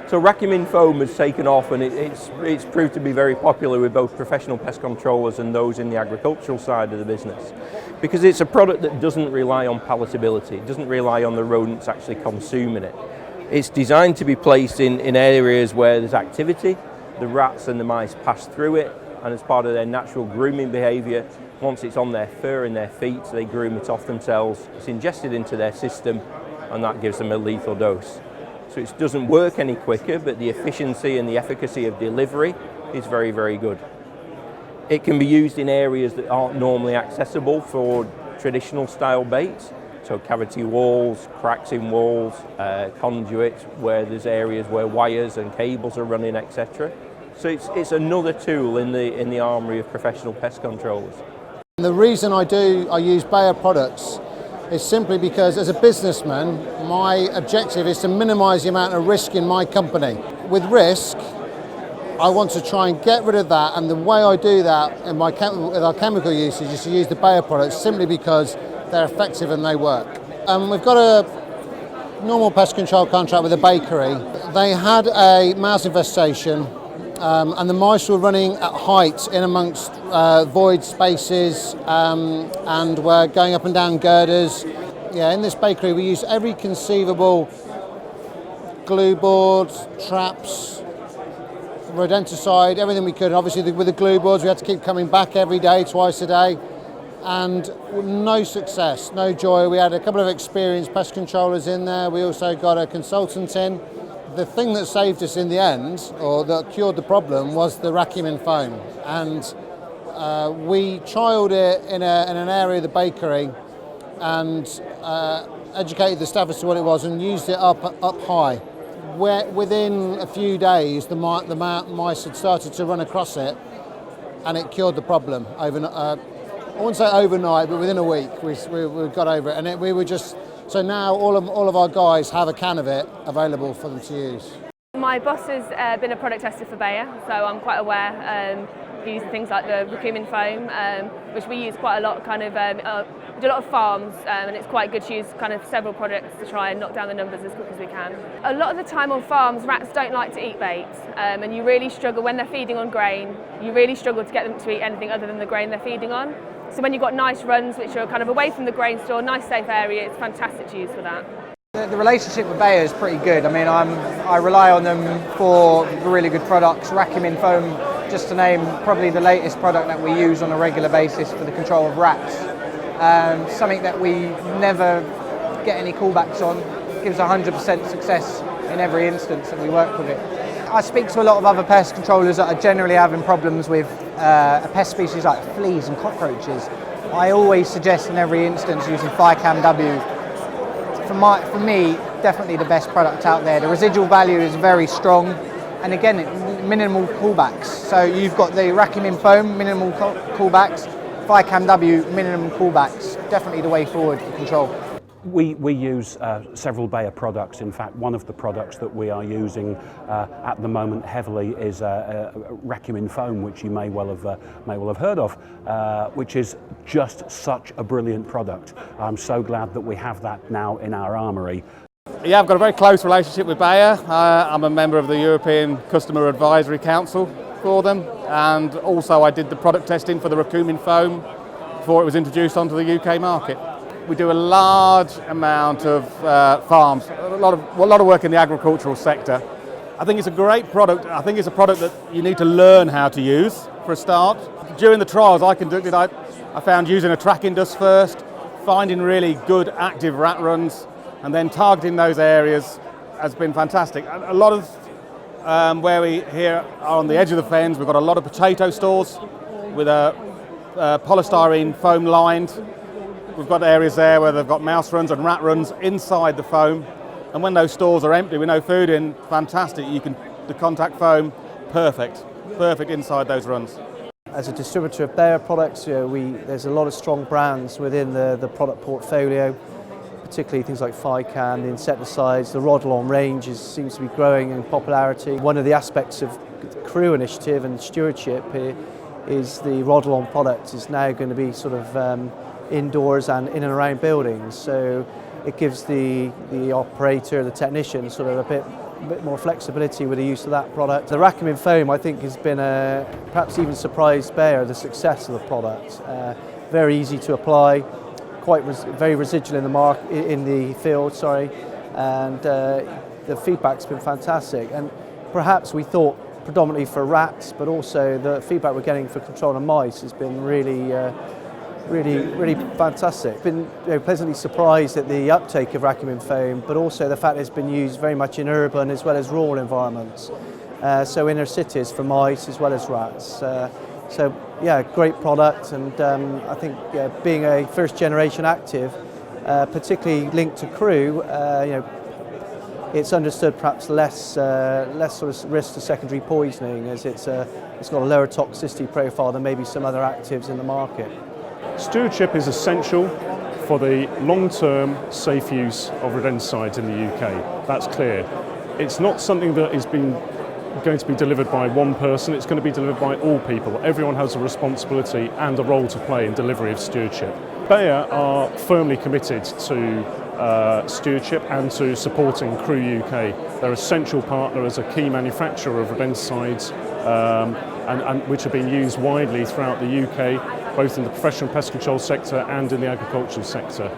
So Racumin foam has taken off, and it's proved to be very popular with both professional pest controllers and those in the agricultural side of the business, because it's a product that doesn't rely on palatability, it doesn't rely on the rodents actually consuming it. It's designed to be placed in areas where there's activity, the rats and the mice pass through it, and as part of their natural grooming behaviour, once it's on their fur and their feet, they groom it off themselves, it's ingested into their system, and that gives them a lethal dose. So it doesn't work any quicker, but the efficiency and the efficacy of delivery is very, very good. It can be used in areas that aren't normally accessible for traditional style baits, so cavity walls, cracks in walls, conduit, where there's areas where wires and cables are running, etc. So it's another tool in the armoury of professional pest controllers. The reason I use Bayer products is simply because, as a businessman, my objective is to minimise the amount of risk in my company. With risk, I want to try and get rid of that, and the way I do that with our chemical usage is to use the Bayer products simply because they're effective and they work. We've got a normal pest control contract with a bakery. They had a mouse infestation, and the mice were running at height in amongst void spaces and were going up and down girders. Yeah, in this bakery we used every conceivable glue board, traps, rodenticide, everything we could. Obviously with the glue boards we had to keep coming back every day, twice a day, and no success, no joy. We had a couple of experienced pest controllers in there. We also got a consultant in. The thing that saved us in the end, or that cured the problem, was the Racumin foam. And we trialled it in an area of the bakery and educated the staff as to what it was and used it up high. Within a few days, the mice had started to run across it, and it cured the problem. I wouldn't say overnight, but within a week we got over it, and we were just. So now all of our guys have a can of it available for them to use. My boss has been a product tester for Bayer, so I'm quite aware. Using things like the Racumin foam, which we use quite a lot. We do a lot of farms, and it's quite good to use kind of several products to try and knock down the numbers as quick as we can. A lot of the time on farms, rats don't like to eat bait, and you really struggle when they're feeding on grain. You really struggle to get them to eat anything other than the grain they're feeding on. So when you've got nice runs which are kind of away from the grain store, nice safe area, it's fantastic to use for that. The relationship with Bayer is pretty good. I mean, I rely on them for really good products. Racumin foam, just to name probably the latest product that we use on a regular basis for the control of rats. Something that we never get any callbacks on. It gives 100% success in every instance that we work with it. I speak to a lot of other pest controllers that are generally having problems with a pest species like fleas and cockroaches. I always suggest in every instance using PPCLive2016. For me, definitely the best product out there. The residual value is very strong, and again, minimal callbacks. So you've got the Racumin foam, minimal callbacks, PPCLive2016, minimum callbacks. Definitely the way forward for control. We use several Bayer products. In fact, one of the products that we are using at the moment heavily is Racumin foam, which you may well have heard of, which is just such a brilliant product. I'm so glad that we have that now in our armoury. Yeah, I've got a very close relationship with Bayer. I'm a member of the European Customer Advisory Council for them, and also I did the product testing for the Racumin foam before it was introduced onto the UK market. We do a large amount of farms, a lot of work in the agricultural sector. I think it's a great product. I think it's a product that you need to learn how to use for a start. During the trials I conducted, I found using a tracking dust first, finding really good active rat runs, and then targeting those areas has been fantastic. A lot of where we here are on the edge of the fens, we've got a lot of potato stores with a polystyrene foam lined. We've got areas there where they've got mouse runs and rat runs inside the foam, and when those stores are empty with no food in, fantastic. The contact foam, perfect inside those runs. As a distributor of Bayer products, there's a lot of strong brands within the product portfolio, particularly things like Fican, the insecticides. The Rodolon range seems to be growing in popularity. One of the aspects of the Crew initiative and stewardship here is the Rodolon product is now going to be sort of indoors and in and around buildings, so it gives the operator, the technician, sort of a bit bit more flexibility with the use of that product. The Racomin foam, I think, has been perhaps even surprised Bayer the success of the product. Very easy to apply, very residual in the field, and the feedback's been fantastic. And perhaps we thought predominantly for rats, but also the feedback we're getting for control of mice has been really fantastic. Been pleasantly surprised at the uptake of Racomin foam, but also the fact it's been used very much in urban as well as rural environments. So inner cities for mice as well as rats. So yeah, great product, and I think being a first generation active, particularly linked to crew, it's understood perhaps less sort of risk to secondary poisoning, as it's got a lower toxicity profile than maybe some other actives in the market. Stewardship is essential for the long-term safe use of rodenticides in the UK. That's clear. It's not something that is going to be delivered by one person, it's going to be delivered by all people. Everyone has a responsibility and a role to play in delivery of stewardship. Bayer are firmly committed to stewardship and to supporting Crew UK. They're an essential partner as a key manufacturer of rodenticides, and which are being used widely throughout the UK, both in the professional pest control sector and in the agricultural sector.